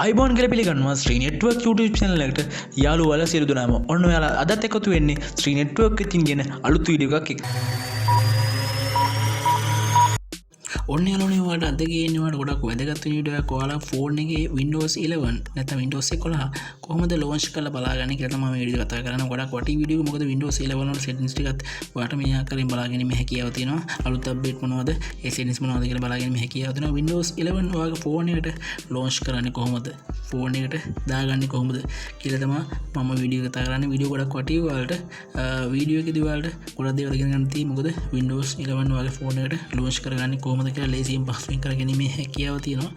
iBon කියලා පිළිගන්නවා ශ්‍රී network YouTube channel එකට යාළුවෝ සියලු දෙනාම ඔන්න ඔයාලා අදත් එකතු වෙන්නේ ශ්‍රී නෙට්වර්ක් එකකින් ගෙන අලුත් වීඩියෝ එකක් එක්ක. ඔන්න යාළුවනේ ඔයාලට අද ගේන්නවාට ගොඩක් වැදගත් වීඩියෝ එකක් ඔයාලා ෆෝන් එකේ Windows 11 නැත්නම් Windows 11 කොහොමද launch කරලා බලාගන්නේ කියලා තමයි මේ වීඩියෝ කතා කරන්නේ. ගොඩක් වටි වීඩියෝ මොකද Windows 11 වල settings ටිකත් ඔයාලට මේ ආකාරයෙන් බලාගෙන මේ හැකියාව තියෙනවා. අලුත් අප්ඩේට් මොනවද ඒ settings මොනවද කියලා බලාගෙන මේ හැකියාව තියෙනවා. Windows 11 ඔයාගේ ෆෝන් එකට launch කරන්නේ කොහොමද? ෆෝන් එකට දාගන්නේ කොහොමද කියලා තමයි මම වීඩියෝ කතා කරන්නේ. වීඩියෝ ගොඩක් වටි ඔයාලට වීඩියෝ එකේදී ඔයාලට ගොඩක් දේවල් ඉගෙන ගන්න තියෙයි. මොකද Windows 11 ඔයාගේ ෆෝන් එකට launch කරගන්නේ කොහොමද කියලා ලේසියෙන් පහසුවෙන් කරගැනීමේ හැකියාව තියෙනවා.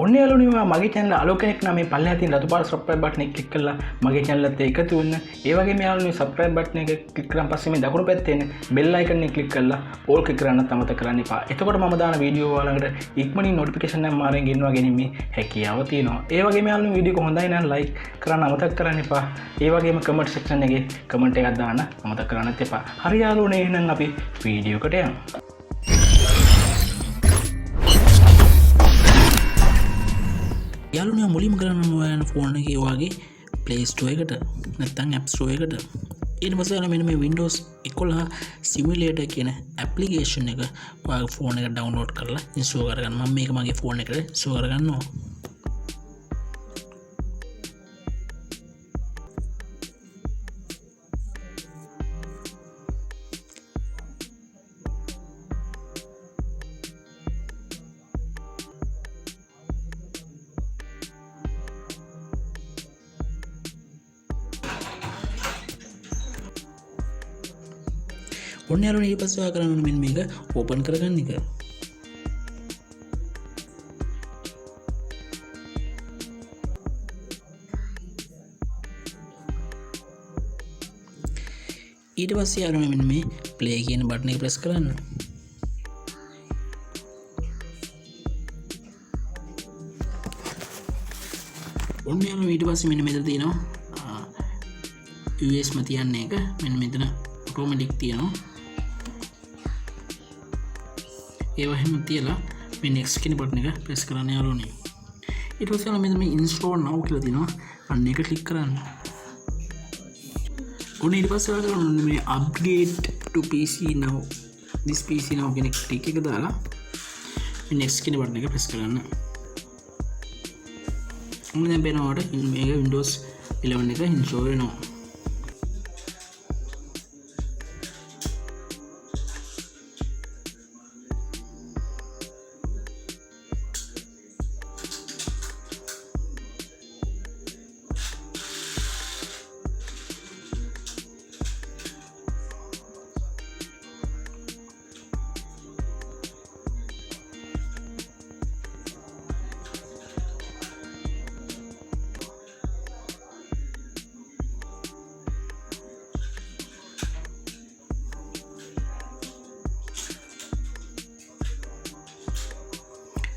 ඔන්න යාළුවනේ මගේ channel අලුත් කෙනෙක් නම් මේ පල්ලෙහා තියෙන රතු පාට subscribe button එක click කරලා මගේ channel එකට එකතු වෙන්න. ඒ වගේම යාළුවනේ subscribe button එක click කරන් පස්සේ මේ දකුණු පැත්තේ එන bell icon එක click කරලා all click කරන්නත් අමතක කරන්න එපා. එතකොට මම දාන වීඩියෝ වලකට ඉක්මනින් notification එක මාරෙන් ගෙන්වා ගැනීමේ හැකියාව තියෙනවා. ඒ වගේම යාළුවනේ වීඩියෝ එක හොඳයි නම් like කරන්න අමතක කරන්න එපා. ඒ වගේම comment section එකේ comment එකක් දාන්න අමතක කරන්නත් එපා. හරි යාළුවනේ එහෙනම් අපි වීඩියෝ එකට යමු. යාළුවනේ මුලින්ම කරන්න ඔයාලා ෆෝන් එකේ ඔයාගේ Play Store එකට නැත්නම් App Store එකට ඊට පස්සේ ඔයාලා මෙන්න මේ Windows 11 Simulator කියන application එක ඔයාගේ ෆෝන් එකට download කරලා install කරගන්න. මම මේක මගේ ෆෝන් එකට install කරගන්නවා. ඔන්න යාළුවනේ ඊට පස්සේ ඔයා කරන්න මෙන්න මේක ඕපන් කරගන්න එක. ඊට පස්සේ යාළුවනේ මෙන්න මේ play කියන බටන් එක press කරන්න. ඔන්න යාළුවනේ ඊට පස්සේ මෙන්න මෙතන තියෙනවා US ම තියන්නේ එක මෙන්න මෙතන automatic තියෙනවා. ඒව එහෙම තියලා මේ next කියන බටන් එක press කරන්න යාළුවනේ. ඊට පස්සේ මෙතන මේ install now කියලා තියෙනවා. අන්න ඒක click කරන්න. ඔන්න ඊට පස්සේ ඔයාලා මේ upgrade to PC now this PC now කියන click එක දාලා මේ next කියන බටන් එක press කරන්න. ඔන්න දැන් පේනවාට මේක Windows 11 එක install වෙනවා.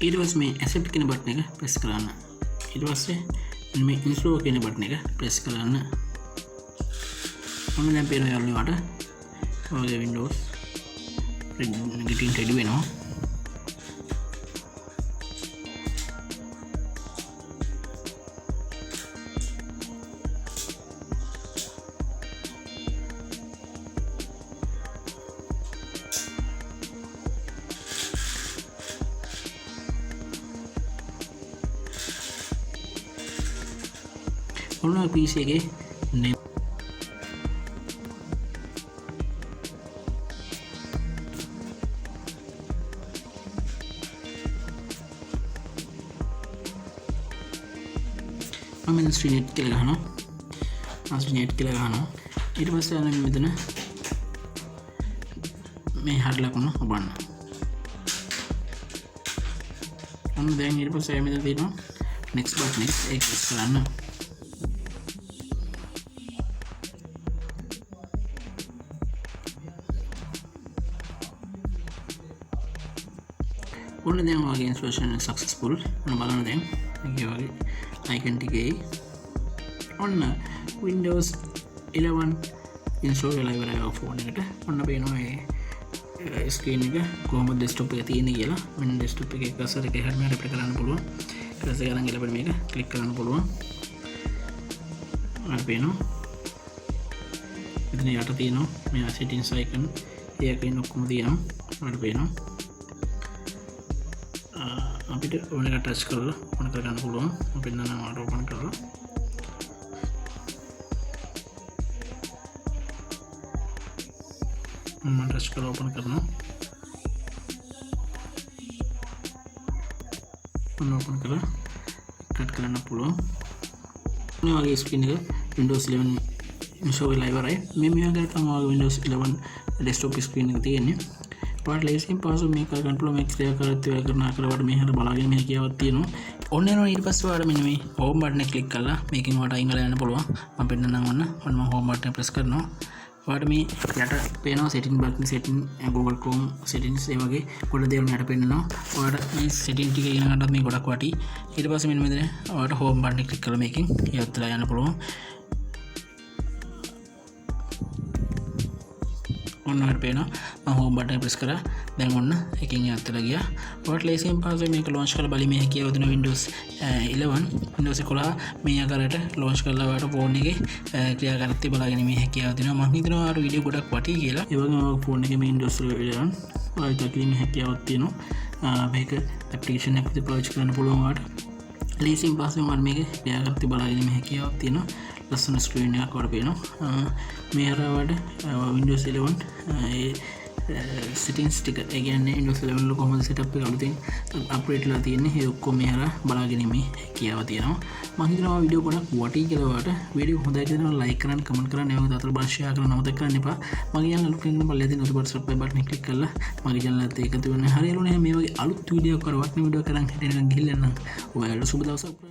ඊට පස්සේ මේ accept කියන බටන් එක press කරන්න. ඊට පස්සේ මේ install කියන බටන් එක press කරන්න. ඔන්න දැන් පේනවා යාළුවනේ ඔයාගේ Windows getting ready වෙනවා. ඔන්න PC එකේ name මම මෙතන ස්ට්‍රීට් කියලා ගහනවා. ස්ට්‍රීට් කියලා ගහනවා. ඊට පස්සේ අර මෙතන මේ හරි ලකුණ ඔබන්න. ඔන්න දැන් ඊට පස්සේ මෙතන තියෙනවා next button එක ඒක press කරන්න. ඔන්න දැන් ඔයාගේ installation successful. ඔන්න බලන්න දැන් මේකේ වගේ icon ටිකේ ඔන්න Windows 11 install වෙලා ඉවරයි ෆෝන් එකට. ඔන්න පේනවා මේ screen එක කොහොමද desktop එක තියෙන්නේ කියලා. මෙන්න desktop එකේ cursor එක එහාට මෙහාට අපිට කරන්න පුළුවන්. ඊට පස්සේ අරන් ගිහලා අපිට මේක ක්ලික් කරන්න පුළුවන්. අපිට පේනවා මෙතන යට තියෙනවා මේ settings icon ඒකෙන් ඔක්කොම තියෙනවා. අපිට පේනවා අපිට ඕන එක ටච් කරලා ඕන කරගන්න පුළුවන්. අපිට නම් ඕපන් කරලා මම ටච් කරලා ඕපන් කරනවා. ඕපන් කරලා කට් කරන්න පුළුවන්. මේ වගේ ස්ක්‍රීන් එක Windows 11 show වෙලා ඉවරයි. මේ වගේ තමයි Windows 11 desktop screen එක තියෙන්නේ. ඔයාලට ලේසියෙන් පහසු මේක කරගන්න පුළුවන්. මේ ක්‍රියාකාරීත්වය කරන ආකාරයට මේ හැර බලාගෙන මේ හැකියාවක් තියෙනවා. ඔන්න එනවා ඊට පස්සේ ඔයාලට මෙන්න මේ home button එක ක්ලික් කරලා මේකෙන් ඔයාලට අයින් කරලා යන්න පුළුවන්. මම පෙන්නන්නම් ඔන්න මම home button එක press කරනවා. ඔයාලට මේ යට පේනවා setting button setting Google Chrome settings ඒ වගේ ගොඩ දේවල් යට පෙන්නනවා. ඔයාලට මේ setting ටික ඉගෙන ගන්නත් මේ ගොඩක් වටි. ඊට පස්සේ මෙන්න මෙතන ඔයාලට home button එක ක්ලික් කරලා මේකෙන් යත් වෙලා යන්න පුළුවන්. ඔන්න ඔයාලට පේනවා මම home button එක press කරා. දැන් ඔන්න එකකින් යත් වෙලා ගියා. ඔයාලට ලේසියෙන් පහසුවෙන් මේක launch කරලා බලීමේ හැකියාව දෙන Windows 11 Windows 11 මේ ආකාරයට launch කරලා ඔයාලට phone එකේ ක්‍රියාකාරීත්වය බලාගෙන මේ හැකියාව දෙනවා. මම හිතනවා ඔයාලට වීඩියෝ ගොඩක් වටී කියලා. ඒ වගේම phone එකේ මේ Windows 11 ඔයාලට කිරීමේ හැකියාවක් තියෙනවා. මේක application එකක් විදිහට පාවිච්චි කරන්න පුළුවන් ඔයාලට. ලේසියෙන් පහසුවෙන් ඔයාලට මේක ක්‍රියාකාරීත්වය බලාගෙන මේ හැකියාවක් තියෙනවා. ලස්සන ස්ක්‍රීන් එකක් වඩ පේනවා. මේ හරවට Windows 11 settings ටික ඒ කියන්නේ Windows 11 වල කොහොමද setup එක අලුතෙන් අප්ඩේට් වෙලා තියෙන්නේ ඒ ඔක්කොම මේ හර බලාගෙන මේ හැකියාව තියෙනවා. මම හිතනවා වීඩියෝ ගොඩක් වටී කියලා ඔයාලට වීඩියෝ හොඳයි කියලා like කරන්න comment කරන්න ඒ වගේ තවත් බලන්න share කරන්න අමතක කරන්න එපා. මගේ channel එක කෙනෙක් බලලා තියෙන උඩ subscribe button එක click කරලා මගේ channel එකට එකතු වෙන්න. හරියලුනේ මේ වගේ අලුත් වීඩියෝ කරවටන වීඩියෝ කරන් හිටින්න ගිහිල්ලා නම් ඔයාලට සුබ දවසක්.